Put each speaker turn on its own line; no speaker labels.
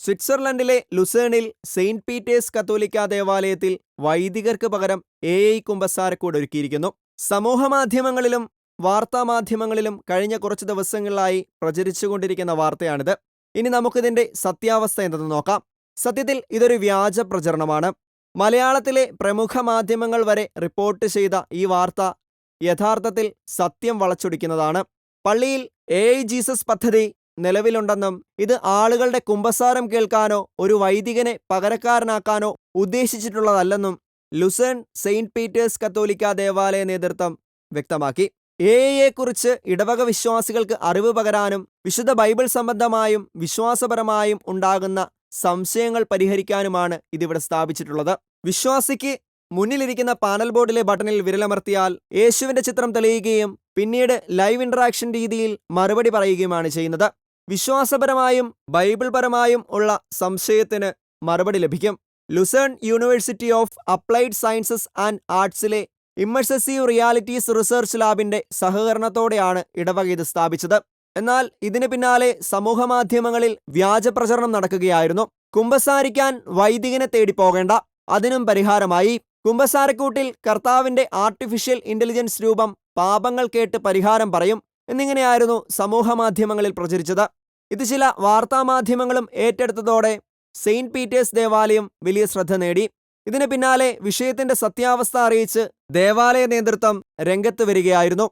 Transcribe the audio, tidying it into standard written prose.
സ്വിറ്റ്സർലൻഡിലെ ലുസേണിൽ Saint Peter's കത്തോലിക്കാ ദേവാലയത്തിൽ വൈദികർക്ക് പകരം AI കുമ്പസാരക്കൂട് ഒരുക്കിയിരിക്കുന്നു. സമൂഹമാധ്യമങ്ങളിലും വാർത്താമാധ്യമങ്ങളിലും കഴിഞ്ഞ കുറച്ച് ദിവസങ്ങളിലായി പ്രചരിച്ചുകൊണ്ടിരിക്കുന്ന വാർത്തയാണിത്. ഇനി നമുക്കിതിന്റെ സത്യാവസ്ഥ എന്തെന്ന് നോക്കാം. സത്യത്തിൽ ഇതൊരു വ്യാജ പ്രചരണമാണ്. മലയാളത്തിലെ പ്രമുഖ മാധ്യമങ്ങൾ വരെ റിപ്പോർട്ട് ചെയ്ത ഈ വാർത്ത യഥാർത്ഥത്തിൽ സത്യം വളച്ചൊടിക്കുന്നതാണ്. പള്ളിയിൽ AI ജീസസ് പദ്ധതി നിലവിലുണ്ടെന്നും ഇത് ആളുകളുടെ കുമ്പസാരം കേൾക്കാനോ ഒരു വൈദികനെ പകരക്കാരനാക്കാനോ ഉദ്ദേശിച്ചിട്ടുള്ളതല്ലെന്നും ലുസേൺ സെയിന്റ് പീറ്റേഴ്സ് കത്തോലിക്കാ ദേവാലയ നേതൃത്വം വ്യക്തമാക്കി. AIയെക്കുറിച്ച് ഇടവക വിശ്വാസികൾക്ക് അറിവ് പകരാനും വിശുദ്ധ ബൈബിൾ സംബന്ധമായും വിശ്വാസപരമായും ഉണ്ടാകുന്ന സംശയങ്ങൾ പരിഹരിക്കാനുമാണ് ഇതിവിടെ സ്ഥാപിച്ചിട്ടുള്ളത്. വിശ്വാസിക്ക് മുന്നിലിരിക്കുന്ന പാനൽ ബോർഡിലെ ബട്ടണിൽ വിരലമർത്തിയാൽ യേശുവിന്റെ ചിത്രം തെളിയുകയും പിന്നീട് ലൈവ് ഇന്ററാക്ഷൻ രീതിയിൽ മറുപടി പറയുകയുമാണ് ചെയ്യുന്നത്. വിശ്വാസപരമായും ബൈബിൾ പരമായും ഉള്ള സംശയത്തിന് മറുപടി ലഭിക്കും. Lucerne university of applied sciences and ആർട്സിലെ ഇമ്മേഴ്സീവ് റിയാലിറ്റീസ് റിസർച്ച് ലാബിന്റെ സഹകരണത്തോടെയാണ് ഇടവക ഇത് സ്ഥാപിച്ചത്. എന്നാൽ ഇതിന് പിന്നാലെ സമൂഹമാധ്യമങ്ങളിൽ വ്യാജപ്രചരണം നടക്കുകയായിരുന്നു. കുമ്പസാരിക്കാൻ വൈദികനെ തേടി പോകേണ്ട, അതിനും പരിഹാരമായി. കുമ്പസാരക്കൂട്ടിൽ കർത്താവിന്റെ ആർട്ടിഫിഷ്യൽ ഇന്റലിജൻസ് രൂപം പാപങ്ങൾ കേട്ട് പരിഹാരം പറയും എന്നിങ്ങനെയായിരുന്നു സമൂഹമാധ്യമങ്ങളിൽ പ്രചരിച്ചത്. ഇത് ചില വാർത്താമാധ്യമങ്ങളും ഏറ്റെടുത്തതോടെ സെയിന്റ് പീറ്റേഴ്സ് ദേവാലയം വലിയ ശ്രദ്ധ നേടി. ഇതിന് പിന്നാലെ വിഷയത്തിന്റെ സത്യാവസ്ഥ അറിയിച്ച് ദേവാലയ നേതൃത്വം രംഗത്ത് വരികയായിരുന്നു.